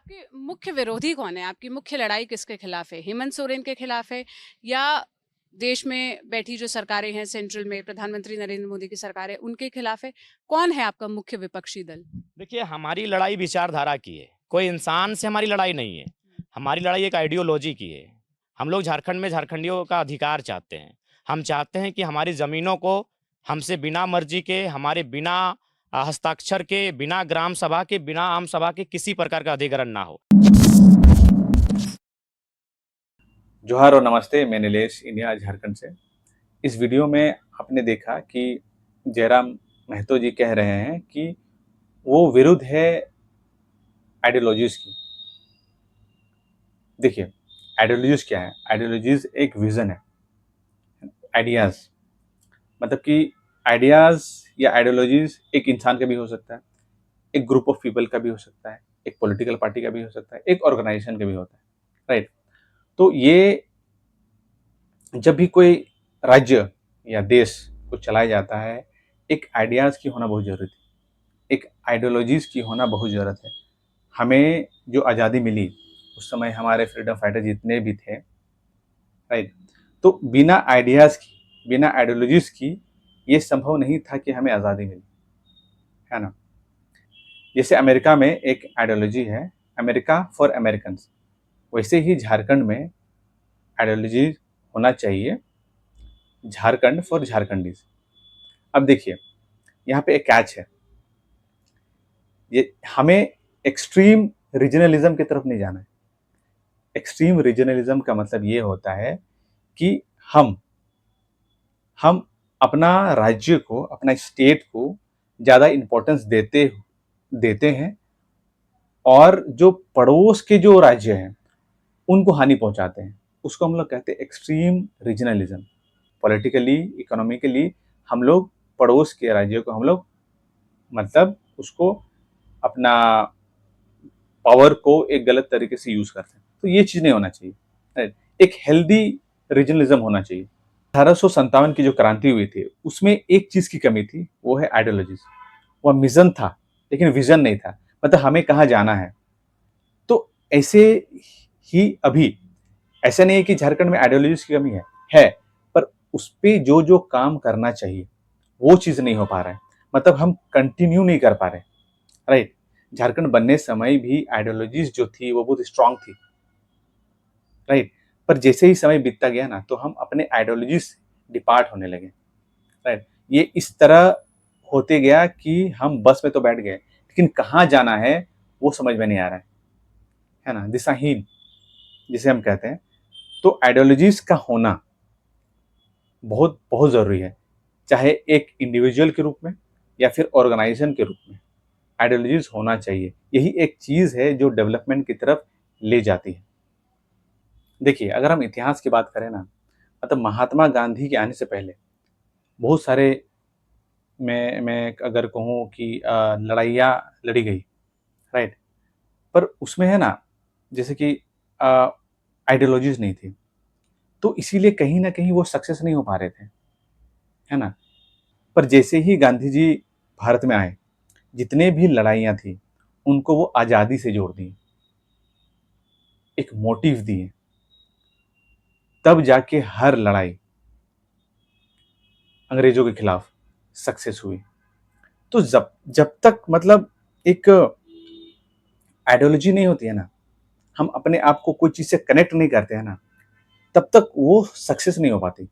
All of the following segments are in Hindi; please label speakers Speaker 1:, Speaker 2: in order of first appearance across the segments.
Speaker 1: आपके मुख्य विरोधी कौन है? आपकी मुख्य लड़ाई किसके खिलाफ है? हेमंत सोरेन के खिलाफ है या देश में बैठी जो सरकारें हैं सेंट्रल में प्रधानमंत्री नरेंद्र मोदी की सरकार है उनके खिलाफ है? कौन है आपका मुख्य विपक्षी दल?
Speaker 2: देखिए, हमारी लड़ाई विचारधारा की है। कोई इंसान से हमारी लड़ाई नहीं है। हमारी लड़ाई एक आइडियोलॉजी की है। हम लोग झारखंड में झारखंडियों का अधिकार चाहते हैं। हम चाहते हैं कि हमारी ज़मीनों को हमसे बिना मर्जी के, हमारे बिना हस्ताक्षर के, बिना ग्राम सभा के, बिना आम सभा के किसी प्रकार का अधिग्रहण ना हो।
Speaker 3: जोहार और नमस्ते। मैं नीलेश इंडिया झारखंड से। इस वीडियो में आपने देखा कि जयराम महतो जी कह रहे हैं कि वो विरुद्ध है आइडियोलॉजीज की। देखिए, आइडियोलॉजीज क्या है? आइडियोलॉजीज एक विजन है, आइडियाज। मतलब कि आइडियाज या आइडियोलॉजीज एक इंसान का भी हो सकता है, एक ग्रुप ऑफ पीपल का भी हो सकता है, एक पॉलिटिकल पार्टी का भी हो सकता है, एक ऑर्गेनाइजेशन का भी होता है, राइट? तो ये जब भी कोई राज्य या देश को चलाया जाता है, एक आइडियाज की होना बहुत जरूरी है, एक आइडियोलॉजीज की होना बहुत ज़रूरत है। हमें जो आज़ादी मिली उस समय हमारे फ्रीडम फाइटर जितने भी थे, राइट, तो बिना आइडियाज़ की, बिना आइडियोलॉजीज की ये संभव नहीं था कि हमें आज़ादी मिली, है ना? जैसे अमेरिका में एक आइडियोलॉजी है, अमेरिका फॉर अमेरिकन्स, वैसे ही झारखंड में आइडियोलॉजी होना चाहिए, झारखंड फॉर झारखंडीज। अब देखिए, यहाँ पे एक कैच है, ये हमें एक्सट्रीम रीजनलिज्म की तरफ नहीं जाना है। एक्सट्रीम रीजनलिज्म का मतलब ये होता है कि हम अपना राज्य को, अपना स्टेट को ज़्यादा इम्पोर्टेंस देते देते हैं और जो पड़ोस के जो राज्य हैं उनको हानि पहुंचाते हैं। उसको हम लोग कहते हैं एक्सट्रीम रीजनलिज्म। पॉलिटिकली, इकोनॉमिकली हम लोग पड़ोस के राज्यों को हम लोग मतलब उसको अपना पावर को एक गलत तरीके से यूज करते हैं। तो ये चीज नहीं होना चाहिए, राइट? एक हेल्दी रीजनलिज्म होना चाहिए। 1857 की जो क्रांति हुई थी उसमें एक चीज की कमी थी, वो है आइडियोलॉजीज। वह मिशन था लेकिन विजन नहीं था, मतलब हमें कहाँ जाना है। तो ऐसे ही अभी ऐसा नहीं है कि झारखंड में आइडियोलॉजीज की कमी है, पर उस पे जो जो काम करना चाहिए वो चीज नहीं हो पा रहा है, मतलब हम कंटिन्यू नहीं कर पा रहे, राइट? झारखंड बनने समय भी आइडियोलॉजीज जो थी वो बहुत स्ट्रांग थी, राइट? पर जैसे ही समय बीतता गया ना, तो हम अपने आइडियोलॉजीज डिपार्ट होने लगे, राइट? ये इस तरह होते गया कि हम बस में तो बैठ गए लेकिन कहाँ जाना है वो समझ में नहीं आ रहा है ना? दिशाहीन जिसे हम कहते हैं। तो आइडियोलॉजीज का होना बहुत बहुत जरूरी है, चाहे एक इंडिविजुअल के रूप में या फिर ऑर्गेनाइजेशन के रूप में आइडियोलॉजीज होना चाहिए। यही एक चीज है जो डेवलपमेंट की तरफ ले जाती है। देखिए, अगर हम इतिहास की बात करें ना, मतलब महात्मा गांधी के आने से पहले बहुत सारे, मैं अगर कहूँ कि लड़ाइयाँ लड़ी गई, राइट? पर उसमें है ना, जैसे कि आइडियोलॉजीज नहीं थी, तो इसीलिए कहीं ना कहीं वो सक्सेस नहीं हो पा रहे थे, है ना? पर जैसे ही गांधी जी भारत में आए, जितने भी लड़ाइयाँ थी उनको वो आज़ादी से जोड़ दी, एक मोटिव दिए, तब जाके हर लड़ाई अंग्रेजों के खिलाफ सक्सेस हुई। तो जब जब तक मतलब एक आइडियोलॉजी नहीं होती है ना, हम अपने आप को कोई चीज से कनेक्ट नहीं करते हैं ना, तब तक वो सक्सेस नहीं हो पाती।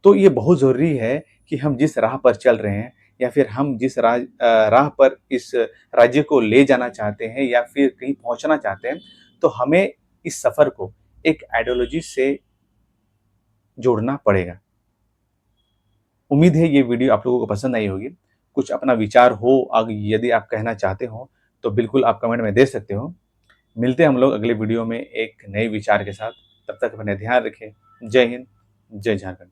Speaker 3: तो ये बहुत जरूरी है कि हम जिस राह पर चल रहे हैं या फिर हम जिस राह पर इस राज्य को ले जाना चाहते हैं या फिर कहीं पहुंचना चाहते हैं, तो हमें इस सफर को एक आइडियोलॉजी से जोड़ना पड़ेगा। उम्मीद है ये वीडियो आप लोगों को पसंद आई होगी। कुछ अपना विचार हो, अगर यदि आप कहना चाहते हो तो बिल्कुल आप कमेंट में दे सकते हो। मिलते हैं हम लोग अगले वीडियो में एक नए विचार के साथ। तब तक अपने ध्यान रखें। जय हिंद, जय झारखंड।